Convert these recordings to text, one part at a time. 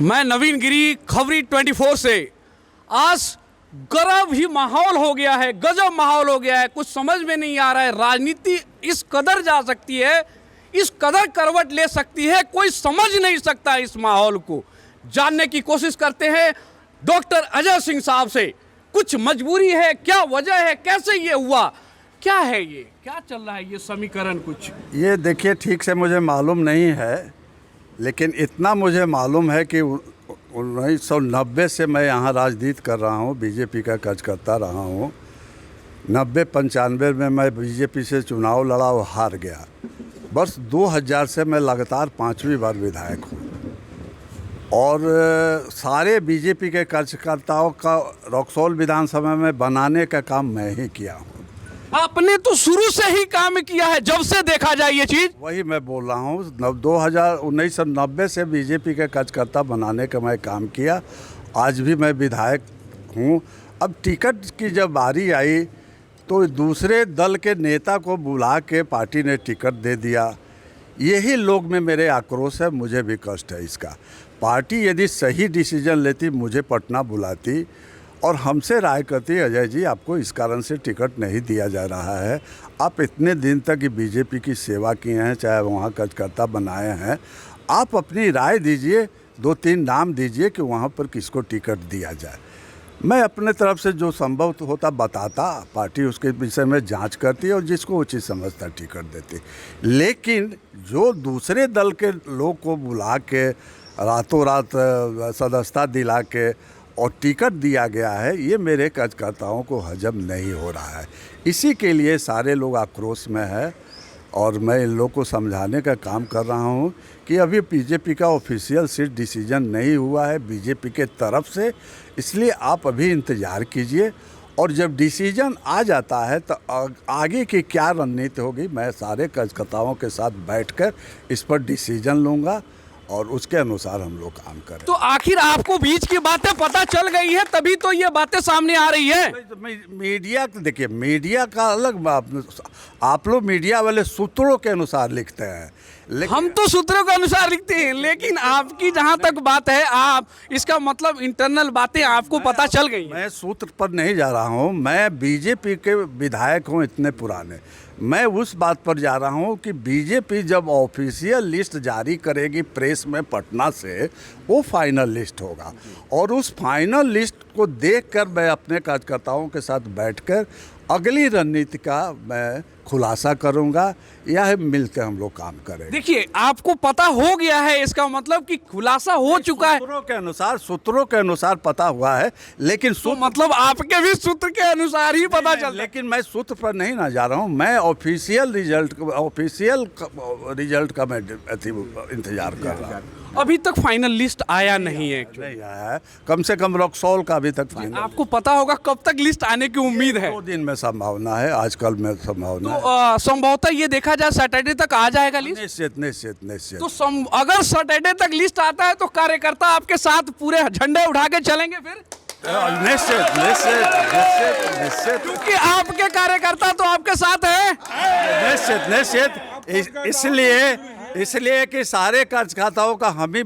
मैं नवीन गिरी, खबरी 24 से। आज गजब ही माहौल हो गया है, गजब माहौल हो गया है। कुछ समझ में नहीं आ रहा है, राजनीति इस कदर जा सकती है, इस कदर करवट ले सकती है, कोई समझ नहीं सकता इस माहौल को। जानने की कोशिश करते हैं डॉक्टर अजय सिंह साहब से। कुछ मजबूरी है, क्या वजह है, कैसे ये हुआ, क्या है ये, क्या चल रहा है ये समीकरण? कुछ ये देखिए, ठीक से मुझे मालूम नहीं है, लेकिन इतना मुझे मालूम है कि 1990 से मैं यहाँ राजनीति कर रहा हूँ, बीजेपी का कार्यकर्ता रहा हूँ। 90-95 में मैं बीजेपी से चुनाव लड़ा और हार गया। वर्ष 2000 से मैं लगातार 5वीं बार विधायक हूँ और सारे बीजेपी के कार्यकर्ताओं का रक्सौल विधानसभा में बनाने का काम मैं ही किया हूँ। आपने तो शुरू से ही काम किया है, जब से देखा जाए ये चीज। वही मैं बोल रहा हूँ, 1990 से बीजेपी के कार्यकर्ता बनाने का मैं काम किया। आज भी मैं विधायक हूँ। अब टिकट की जब बारी आई तो दूसरे दल के नेता को बुला के पार्टी ने टिकट दे दिया। यही लोग में मेरे आक्रोश है, मुझे भी कष्ट है इसका। पार्टी यदि सही डिसीजन लेती, मुझे पटना बुलाती और हमसे राय करती, अजय जी आपको इस कारण से टिकट नहीं दिया जा रहा है, आप इतने दिन तक बीजेपी की सेवा किए हैं, चाहे वहाँ कार्यकर्ता बनाए हैं, आप अपनी राय दीजिए, 2-3 नाम दीजिए कि वहाँ पर किसको टिकट दिया जाए। मैं अपने तरफ से जो संभव होता बताता, पार्टी उसके विषय में जांच करती और जिसको उचित समझता टिकट देती। लेकिन जो दूसरे दल के लोग को बुला के रातों रात सदस्यता दिला के और टिकट दिया गया है, ये मेरे कार्यकर्ताओं को हजम नहीं हो रहा है। इसी के लिए सारे लोग आक्रोश में है और मैं इन लोग को समझाने का काम कर रहा हूँ कि अभी बीजेपी का ऑफिशियल सीट डिसीजन नहीं हुआ है बीजेपी के तरफ से, इसलिए आप अभी इंतज़ार कीजिए और जब डिसीजन आ जाता है तो आगे की क्या रणनीति होगी, मैं सारे कार्यकर्ताओं के साथ बैठकर इस पर डिसीजन लूँगा और उसके अनुसार हम लोग काम करें। तो आखिर आपको बीच की बातें पता चल गई है, तभी तो ये बातें सामने आ रही है। मीडिया देखिए, मीडिया का अलग, आप लोग मीडिया वाले सूत्रों के अनुसार लिखते हैं, लेकिन हम तो सूत्रों के अनुसार लिखते हैं, लेकिन आपकी जहां तक बात है, आप इसका मतलब इंटरनल बातें आपको पता चल गई हैं। मैं सूत्र पर नहीं जा रहा हूं, मैं बीजेपी के विधायक हूं इतने पुराने। मैं उस बात पर जा रहा हूं कि बीजेपी जब ऑफिशियल लिस्ट जारी करेगी प्रेस में पटना से, वो फाइनल लिस्ट होगा और उस फाइनल लिस्ट को देखकर मैं अपने कार्यकर्ताओं के साथ बैठकर अगली रणनीति का मैं खुलासा करूंगा, या मिलकर हम लोग काम करेंगे। देखिए, आपको पता हो गया है, इसका मतलब कि खुलासा हो चुका है। सूत्रों के अनुसार पता हुआ है, लेकिन तो मतलब आपके भी सूत्र के अनुसार ही पता चल। लेकिन मैं सूत्र पर नहीं ना जा रहा हूँ, मैं ऑफिशियल रिजल्ट का मैं इंतजार कर रहा हूँ। अभी तक फाइनल लिस्ट आया नहीं है। नहीं आया है, कम से कम रक्सौल का अभी तक फाइनल। आपको पता होगा कब तक लिस्ट आने की उम्मीद है? 2 दिन में संभावना है, आजकल में संभावना है। तो संभवतः ये देखा जाए सैटरडे तक आ जाएगा लिस्ट। निश्चित। तो अगर सैटरडे तक लिस्ट आता है तो कार्यकर्ता आपके साथ पूरे झंडे उठा के चलेंगे फिर? निश्चित, क्योंकि आपके कार्यकर्ता तो आपके साथ है। निश्चित। इसलिए कि सारे कार्यकर्ताओं का हम ही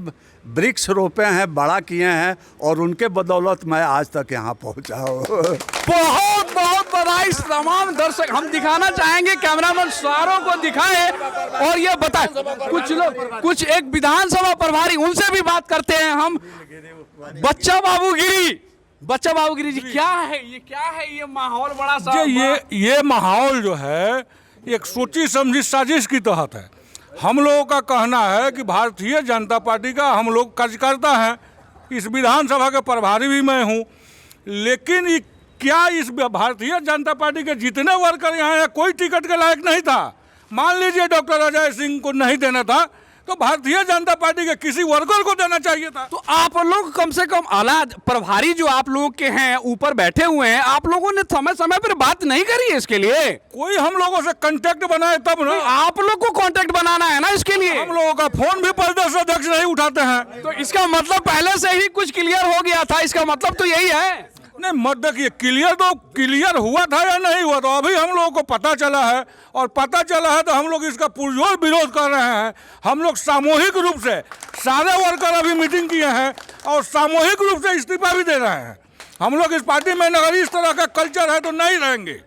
वृक्ष रोपे हैं, बड़ा किए हैं और उनके बदौलत मैं आज तक यहाँ पहुँचा हूँ। बहुत बहुत बधाई। तमाम दर्शक हम दिखाना चाहेंगे, कैमरामैन सारों को दिखाए और ये बताए, कुछ लोग, कुछ एक विधानसभा प्रभारी, उनसे भी बात करते हैं हम। बच्चा बाबू गिरी जी, क्या है ये माहौल बड़ा सा? ये माहौल जो है एक सोची समझी साजिश की तहत है। हम लोगों का कहना है कि भारतीय जनता पार्टी का हम लोग कार्यकर्ता हैं, इस विधानसभा के प्रभारी भी मैं हूं, लेकिन क्या इस भारतीय जनता पार्टी के जितने वर्कर यहाँ हैं, कोई टिकट के लायक नहीं था? मान लीजिए डॉक्टर अजय सिंह को नहीं देना था तो भारतीय जनता पार्टी के किसी वर्कर को देना चाहिए था। तो आप लोग कम से कम आला प्रभारी जो आप लोग के हैं ऊपर बैठे हुए हैं, आप लोगों ने समय समय पर बात नहीं करी है इसके लिए? कोई हम लोगों से कांटेक्ट बनाए तब ना। आप लोग को कांटेक्ट बनाना है ना इसके लिए। हम लोगों का फोन भी प्रदेश अध्यक्ष नहीं उठाते हैं। तो इसका मतलब पहले से ही कुछ क्लियर हो गया था, इसका मतलब तो यही है। नहीं, मत देखिए, क्लियर हुआ था या नहीं हुआ, तो अभी हम लोगों को पता चला है और पता चला है तो हम लोग इसका पुरजोर विरोध कर रहे हैं। हम लोग सामूहिक रूप से सारे वर्कर अभी मीटिंग किए हैं और सामूहिक रूप से इस्तीफा भी दे रहे हैं। हम लोग इस पार्टी में अगर इस तरह का कल्चर है तो नहीं रहेंगे।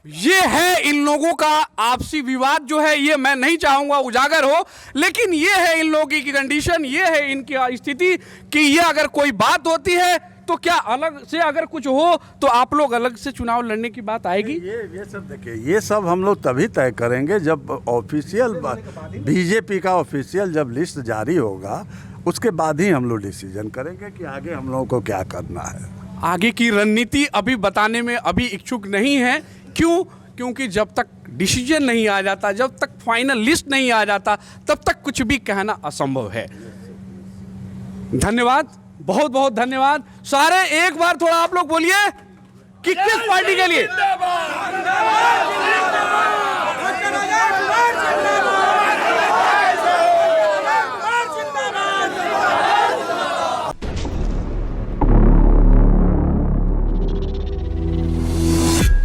ये है इन लोगों का आपसी विवाद जो है, ये मैं नहीं चाहूंगा उजागर हो, लेकिन ये है इन लोगों की कंडीशन, ये है इनकी स्थिति कि ये अगर कोई बात होती है तो क्या अलग से अगर कुछ हो तो आप लोग अलग से चुनाव लड़ने की बात आएगी। ये सब देखिए, ये सब हम लोग तभी तय करेंगे जब ऑफिशियल बीजेपी का ऑफिशियल जब लिस्ट जारी होगा, उसके बाद ही हम लोग डिसीजन करेंगे कि आगे हम लोगों को क्या करना है। आगे की रणनीति अभी बताने में अभी इच्छुक नहीं है। क्यों? क्योंकि जब तक डिसीजन नहीं आ जाता, जब तक फाइनल लिस्ट नहीं आ जाता, तब तक कुछ भी कहना असंभव है। धन्यवाद, बहुत बहुत धन्यवाद। सारे एक बार थोड़ा आप लोग बोलिए कि किस पार्टी के लिए।